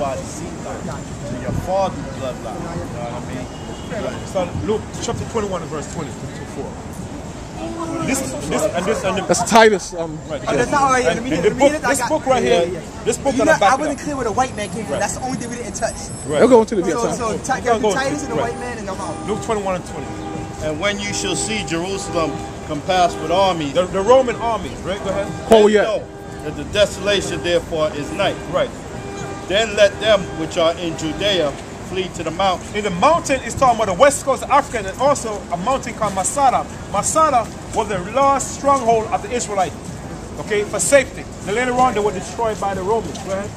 father's seed line, to your father's bloodline. You know what I mean? So Luke chapter 21 and verse 20 to 4. That's Titus. Right. That's not right. This book right here. This book on the back. I wasn't clear where the white man came from. That's the only thing we didn't touch. Right. They'll go into the So Titus and the white man, and I'm out. Luke 21 and 20. And when you shall see Jerusalem compassed with armies, The Roman armies, right? Go ahead. Oh yeah. know that the desolation therefore is night. Right. Then let them which are in Judea flee to the mountains. In the mountain, it's talking about the west coast of Africa, and also a mountain called Masada. Masada was the last stronghold of the Israelites, okay, for safety. Then later on, they were destroyed by the Romans. Go ahead.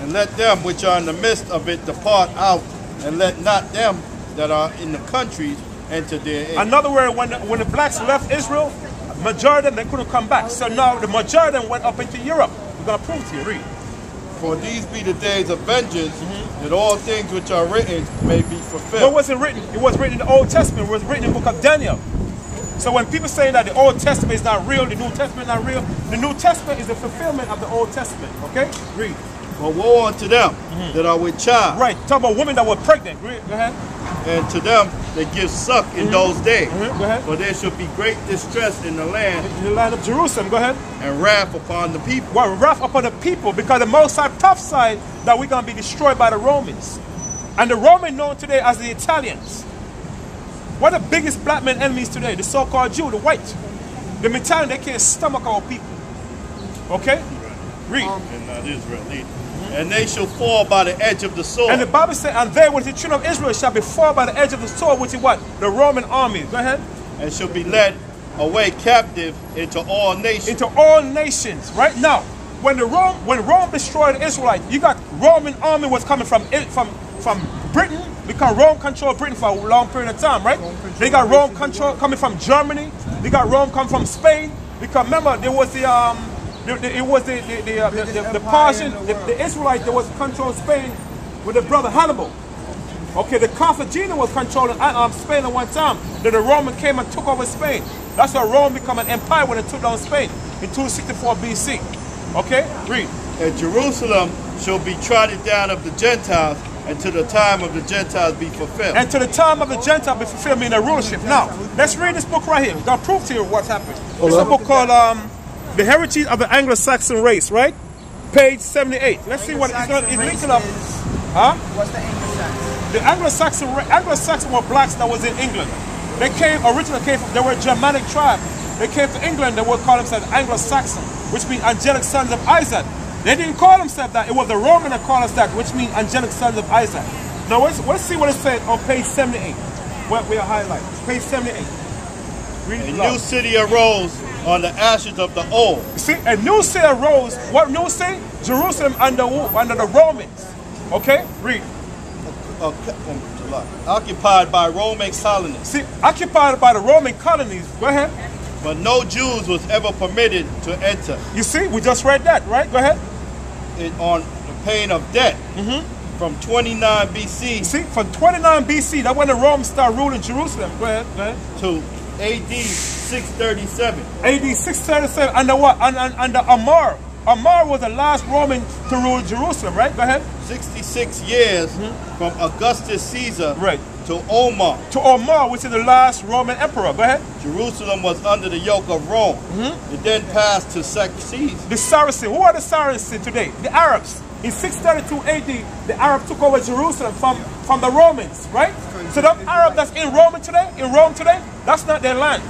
And let them which are in the midst of it depart out, and let not them that are in the countries enter therein. Another word, when the blacks left Israel, majority of them, they couldn't come back. So now the majority of them went up into Europe. We're going to prove to you. Read. For these be the days of vengeance, that all things which are written may be fulfilled. What was it written? It was written in the Old Testament. It was written in the book of Daniel. So when people say that the Old Testament is not real, the New Testament is not real, the New Testament is the fulfillment of the Old Testament. Okay? Read. But woe unto them that are with child. Right. Talk about women that were pregnant. Read. Go ahead. And to them that give suck in those days. Go ahead. For there shall be great distress in the land, In the land of Jerusalem. Go ahead. and wrath upon the people. Well, wrath upon the people, because the Most High prophesied that we're going to be destroyed by the Romans. And the Romans known today as the Italians. What are the biggest black men enemies today? The so-called Jew, the white. The Italian, they can't stomach our people. Okay? Read. And not Israel either. And they shall fall by the edge of the sword. And the Bible said, and they with the children of Israel shall be fall by the edge of the sword, which is what? The Roman army. Go ahead. And shall be led away captive into all nations. Into all nations. Right now, when Rome destroyed the Israelites, you got Roman army was coming from Britain, because Rome controlled Britain for a long period of time, right? They got Rome control coming from Germany. They got Rome coming from Spain. Because remember, there was the Persian, the Israelites that was controlling Spain with their brother Hannibal. Okay, the Carthagena was controlling Spain at one time. Then the Roman came and took over Spain. That's why Rome became an empire when it took down Spain in 264 BC. Okay, read. And Jerusalem shall be trodden down of the Gentiles, and to the time of the Gentiles be fulfilled. And to the time of the Gentiles be fulfilled, meaning their rulership. Now, let's read this book right here. We're going to prove to you what's happened. It's a book called The Heritage of the Anglo-Saxon Race, right? Page 78. Let's see what it's linking up. Huh? What's the Anglo-Saxon? The Anglo-Saxon were blacks that was in England. They were a Germanic tribe. They came to England, they would call themselves Anglo-Saxon, which means angelic sons of Isaac. They didn't call themselves that. It was the Roman that called us that, which means angelic sons of Isaac. Now let's see what it said on page 78. Where we are highlighting. Page 78. Read it. A new city arose on the ashes of the old. You see, a new city arose. What new city? Jerusalem under the Romans. Okay? Read. Occupied by Roman colonists. See, occupied by the Roman colonies. Go ahead. But no Jews was ever permitted to enter. You see, we just read that, right? Go ahead. On the pain of death. From 29 BC. See, from 29 BC, that's when the Romans started ruling Jerusalem. Go ahead. To AD 637. AD 637, under what? Under Amar. Amar was the last Roman to rule Jerusalem, right? Go ahead. 66 years from Augustus Caesar to Omar. To Omar, which is the last Roman emperor. Go ahead. Jerusalem was under the yoke of Rome. It then passed to Saracens. The Saracens. Who are the Saracens today? The Arabs. In 632 AD, the Arabs took over Jerusalem from the Romans, right? So the Arab that's in Rome today, that's not their land.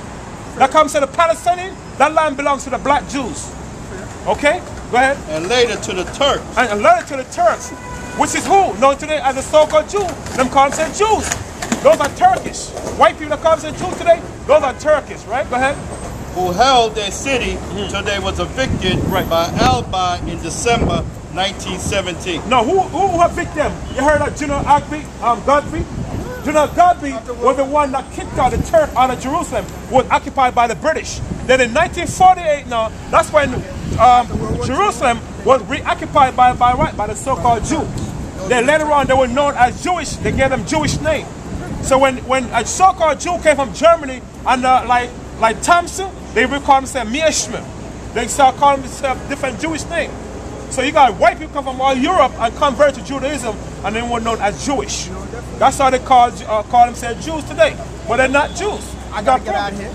That comes to the Palestinian, that land belongs to the black Jews. Okay? Go ahead. And later to the Turks. And later to the Turks, which is who? Known today as the so-called Jew. Them call themselves Jews. Those are Turkish. White people that call themselves Jews today, those are Turkish, right? Go ahead. Who held their city till they was evicted by Alba in December 1917. No, who evicted them? You heard of General Godfrey? General Godfrey was the one that kicked out the Turk out of Jerusalem, was occupied by the British. Then in 1948 now, that's when Jerusalem was reoccupied by the so-called Jew. Then later on they were known as Jewish, they gave them Jewish name. So when a so-called Jew came from Germany and like Thompson, they would call themselves Meerschmer. They start calling themselves different Jewish name. So you got white people come from all Europe and convert to Judaism, and then were known as Jewish. That's how they call themselves Jews today. But they're not Jews. I gotta get out of here.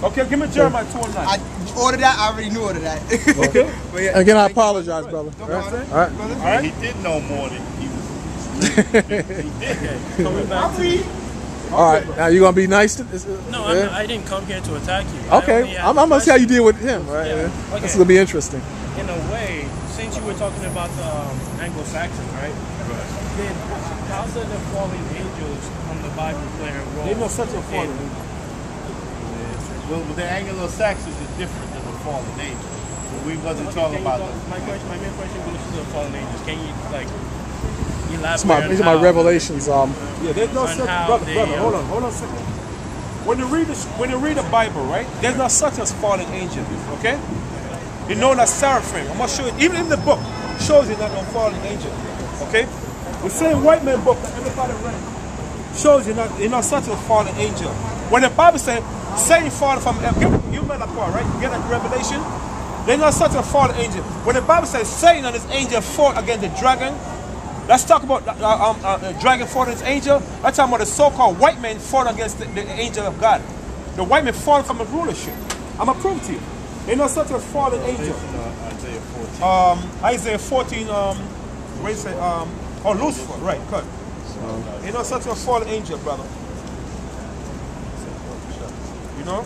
Okay, give me Jeremiah 2:9. I ordered that. I already knew all of that. Okay. But yeah, Again, I apologize, brother. no All right. problem. All right. All right. He did know more than he was. He did. Coming back to All right. Now you gonna be nice to this? no, I didn't come here to attack you. Okay. I'm gonna see how you deal with him. Right. Yeah. Okay. This is gonna be interesting. In a way, since you were talking about the Anglo-Saxons, right? Then how did the fallen angels from the Bible play a role? There's no such a fallen in- angel. Well, the Anglo-Saxons is different than the fallen angels. But we wasn't talking about them. My main question goes to the fallen angels. Can you like These elaborate? are my revelations. Yeah, there's no On such how brother. they, Hold on a second. When you read the Bible, right? There's not such as fallen angel. Okay? You're known as seraphim. I'm gonna show you. Even in the book, shows you not no fallen angel. Okay? The same white man book that everybody read shows you're not such a fallen angel. When the Bible says Satan fallen from heaven, you met that part, right? You get that Revelation? They're not such a fallen angel. When the Bible says Satan and his angel fought against the dragon, let's talk about the dragon fought against angel. Let's talk about the so-called white man fought against the angel of God. The white man fought from his rulership. I'm gonna prove to you. They're not such a fallen angel. Isaiah 14. Where you say? Oh, Lucifer, right? Cut. They're not such a fallen angel, brother. You know,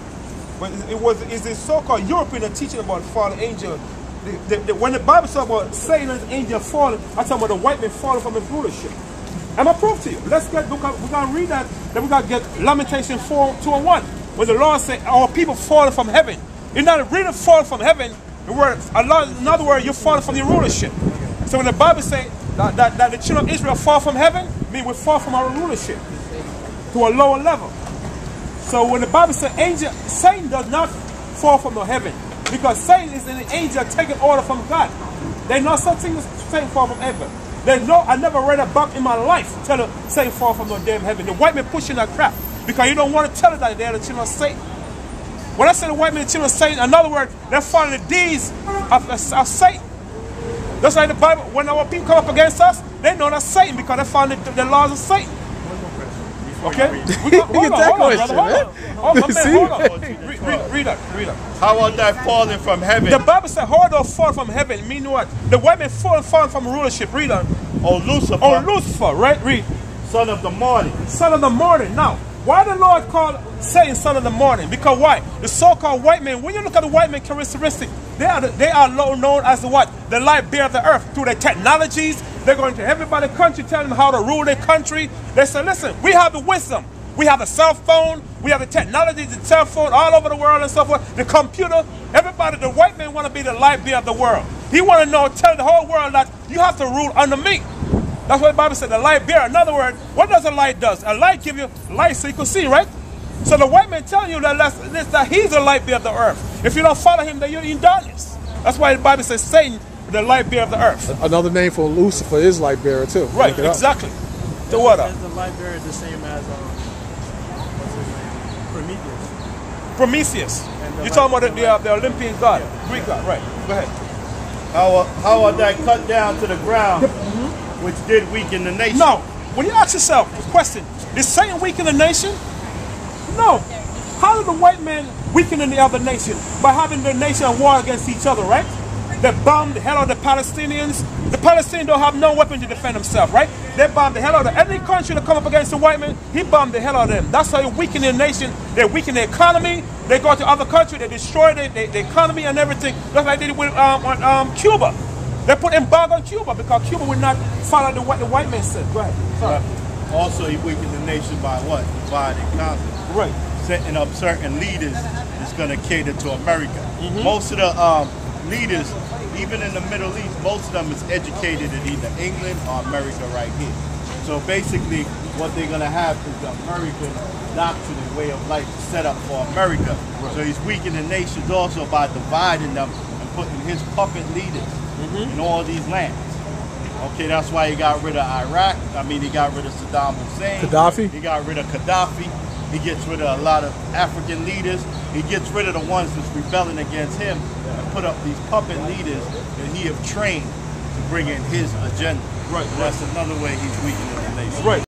but it's the so-called European teaching about fallen angel. When the Bible talks about Satan and his angel falling, I talk about the white man falling from his rulership. I'm gonna prove to you. We're gonna read that. Then we're gonna get Lamentation 4:2-1, where the Lord said, "Our people falling from heaven." You're not really falling from heaven. The word, in other words, you're falling from your rulership. So when the Bible says that the children of Israel fall from heaven, I mean we fall from our rulership to a lower level. So when the Bible says Satan does not fall from the heaven, because Satan is an angel taking order from God. There's no such thing as Satan fall from heaven. I never read a book in my life telling Satan fall from no damn heaven. The white man pushing that crap because you don't want to tell it that they're the children of Satan. When I say the white man, the children of Satan, in other words, they're following the deeds of Satan. Just like the Bible, when our people come up against us, they know that's Satan because they following the laws of Satan. Okay? Hold on. Read that. How about that falling from heaven? The Bible said, "Hold on, fall from heaven." Mean what? The white man falling from rulership. Read on. Oh, Lucifer. Oh, Lucifer, right? Read. Son of the morning. Son of the morning. Now, why the Lord called Satan son of the morning? Because why? The so-called white man, when you look at the white man characteristic, they are known as the what? The light bearer of the earth. Through their technologies, they're going to everybody's country, telling them how to rule their country. They say, listen, we have the wisdom. We have the cell phone. We have the technology, the telephone all over the world and so forth. The computer. Everybody, the white man want to be the light bearer of the world. He want to tell the whole world that you have to rule under me. That's what the Bible said, the light bearer. In other words, what does a light do? A light gives you light so you can see, right? So the white man telling you that he's the light bearer of the earth. If you don't follow him, then you're in darkness. That's why the Bible says Satan, the light bearer of the earth. Another name for Lucifer is light bearer too. Right, exactly. So what up? Is the light bearer the same as what's his name? Prometheus. Prometheus. You're talking about the Olympian god, Greek god, right? Go ahead. How are that cut down to the ground, which did weaken the nation? No. When you ask yourself the question, did Satan weaken the nation? No. How did the white man weaken the other nation? By having the nation at war against each other, right? They bombed the hell out of the Palestinians. The Palestinians don't have no weapon to defend themselves, right? They bombed the hell out of any country that come up against the white man. He bombed the hell out of them. That's how you weaken their nation. They weaken their economy. They go to other countries. They destroy the economy and everything. Just like they did with Cuba. They put embargo on Cuba because Cuba would not follow what the white man said. Go ahead. Sorry. Also, he weakened the nation by what? Divide and conquer. Right. Setting up certain leaders that's going to cater to America. Most of the leaders, even in the Middle East, most of them is educated in either England or America right here. So basically, what they're going to have is the American doctrine and way of life set up for America. Right. So he's weakening nations also by dividing them and putting his puppet leaders in all these lands. Okay, that's why he got rid of Iraq. I mean, he got rid of Saddam Hussein. Gaddafi. He got rid of Gaddafi. He gets rid of a lot of African leaders. He gets rid of the ones that's rebelling against him and put up these puppet leaders that he have trained to bring in his agenda. Right, And that's another way he's weakening the nation. Right.